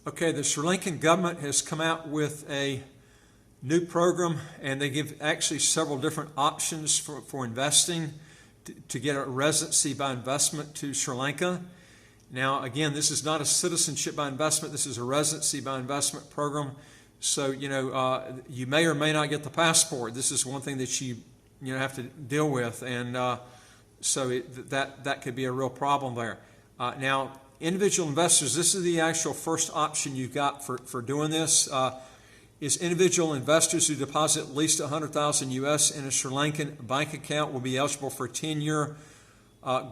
Okay, the Sri Lankan government has come out with a new program, and they give actually several different options for investing to get a residency by investment to Sri Lanka. Now, again, this is not a citizenship by investment. This is a residency by investment program. So, you may or may not get the passport. This is one thing that you have to deal with, and so that could be a real problem there. Now, individual investors, this is the actual first option you've got for doing this. Is individual investors who deposit at least $100,000 US in a Sri Lankan bank account will be eligible for a 10-year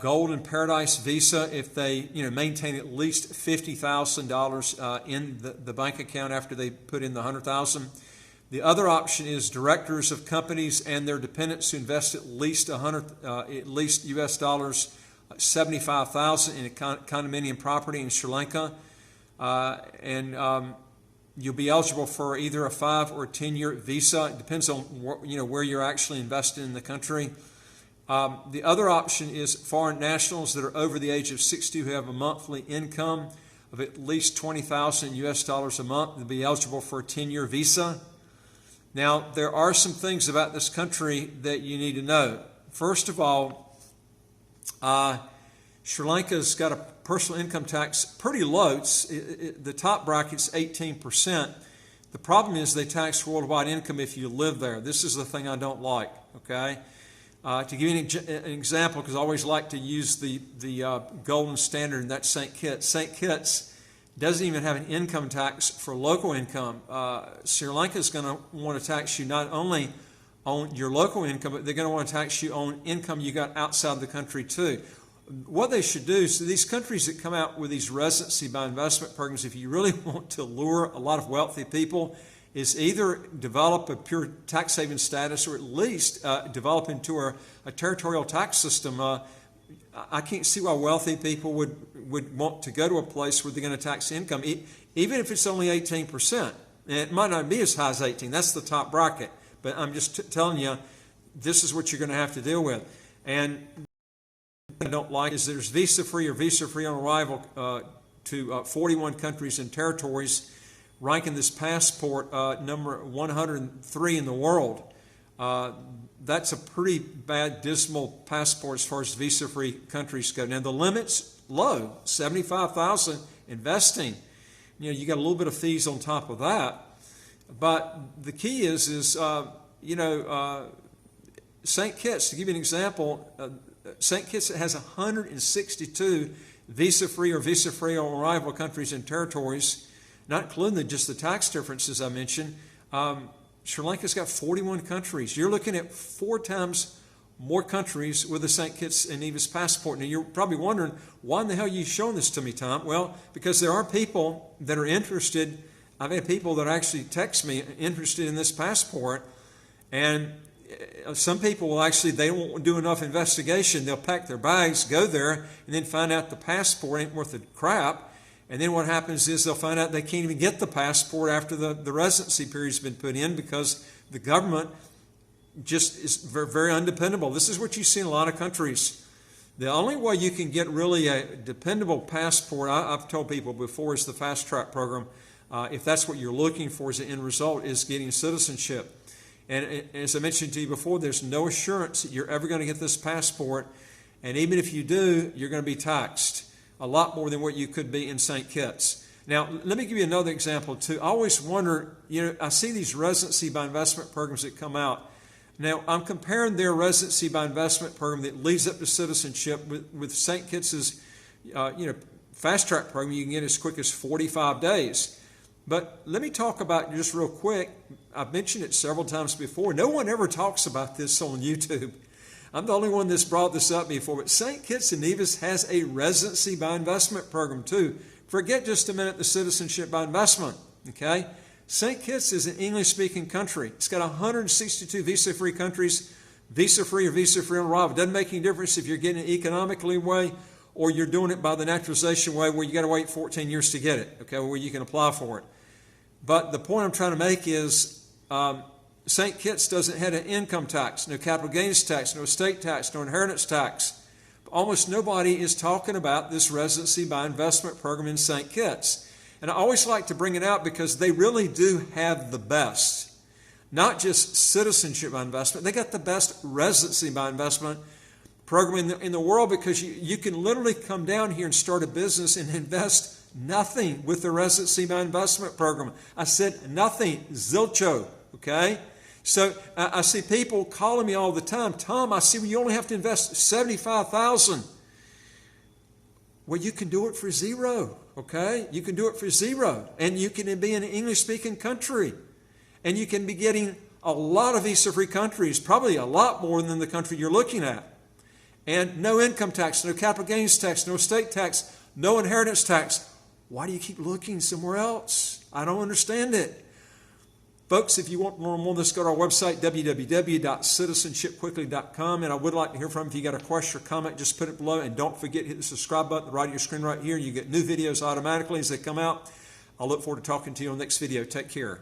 Golden Paradise visa if they maintain at least $50,000 in the bank account after they put in the $100,000. The other option is directors of companies and their dependents who invest at least US dollars 75,000 in a condominium property in Sri Lanka, and you'll be eligible for either a 5 or 10-year visa. It depends on where you're actually invested in the country. The other option is foreign nationals that are over the age of 60 who have a monthly income of at least 20,000 US dollars a month. They'll be eligible for a 10-year visa. Now, there are some things about this country that you need to know. First of all, Sri Lanka's got a personal income tax pretty low. The top bracket's 18%. The problem is they tax worldwide income if you live there. This is the thing I don't like, okay? To give you an example, because I always like to use the golden standard, and that's St. Kitts. St. Kitts doesn't even have an income tax for local income. Sri Lanka is going to want to tax you not only on your local income, but they're going to want to tax you on income you got outside the country too. What they should do, so these countries that come out with these residency by investment programs, if you really want to lure a lot of wealthy people, is either develop a pure tax haven status or at least develop into a territorial tax system. I can't see why wealthy people would want to go to a place where they're going to tax income, even if it's only 18%. And it might not be as high as 18. That's the top bracket. But I'm just telling you, this is what you're going to have to deal with. And what I don't like is there's visa-free or visa-free on arrival to 41 countries and territories, ranking this passport number 103 in the world. That's a pretty bad, dismal passport as far as visa-free countries go. Now, the limit's low, 75,000 investing. You got a little bit of fees on top of that. But the key is St. Kitts, to give you an example, St. Kitts has 162 visa-free or visa-free on arrival countries and territories, not including just the tax differences I mentioned. Sri Lanka's got 41 countries. You're looking at 4 times more countries with a St. Kitts and Nevis passport. Now, you're probably wondering, why in the hell are you showing this to me, Tom? Well, because there are people that are interested. I've had people that actually text me interested in this passport, and some people will actually, they won't do enough investigation. They'll pack their bags, go there, and then find out the passport ain't worth a crap. And then what happens is they'll find out they can't even get the passport after the residency period's been put in because the government just is very, very undependable. This is what you see in a lot of countries. The only way you can get really a dependable passport, I've told people before, is the fast track program. If that's what you're looking for as an end result, is getting citizenship. And as I mentioned to you before, there's no assurance that you're ever going to get this passport. And even if you do, you're going to be taxed a lot more than what you could be in St. Kitts. Now, let me give you another example too. I always wonder, I see these residency by investment programs that come out. Now, I'm comparing their residency by investment program that leads up to citizenship with St. Kitts's, fast track program you can get as quick as 45 days. But let me talk about just real quick. I've mentioned it several times before. No one ever talks about this on YouTube. I'm the only one that's brought this up before. But St. Kitts and Nevis has a residency by investment program too. Forget just a minute the citizenship by investment. Okay? St. Kitts is an English-speaking country. It's got 162 visa-free countries, visa-free or visa-free on arrival. It doesn't make any difference if you're getting it economically way or you're doing it by the naturalization way where you got to wait 14 years to get it, okay, where you can apply for it. But the point I'm trying to make is St. Kitts doesn't have an income tax, no capital gains tax, no estate tax, no inheritance tax. Almost nobody is talking about this residency by investment program in St. Kitts. And I always like to bring it out because they really do have the best. Not just citizenship by investment. They got the best residency by investment program in the world, because you can literally come down here and start a business and invest nothing with the residency by investment program. I said nothing, zilcho, okay? So I see people calling me all the time, Tom, I see you only have to invest $75,000. Well, you can do it for zero, okay? You can do it for zero, and you can be in an English-speaking country, and you can be getting a lot of visa-free countries, probably a lot more than the country you're looking at. And no income tax, no capital gains tax, no estate tax, no inheritance tax. Why do you keep looking somewhere else? I don't understand it. Folks, if you want to learn more, let's go to our website, www.citizenshipquickly.com. And I would like to hear from you. If you got a question or comment, just put it below. And don't forget, hit the subscribe button right on your screen right here. You get new videos automatically as they come out. I'll look forward to talking to you on the next video. Take care.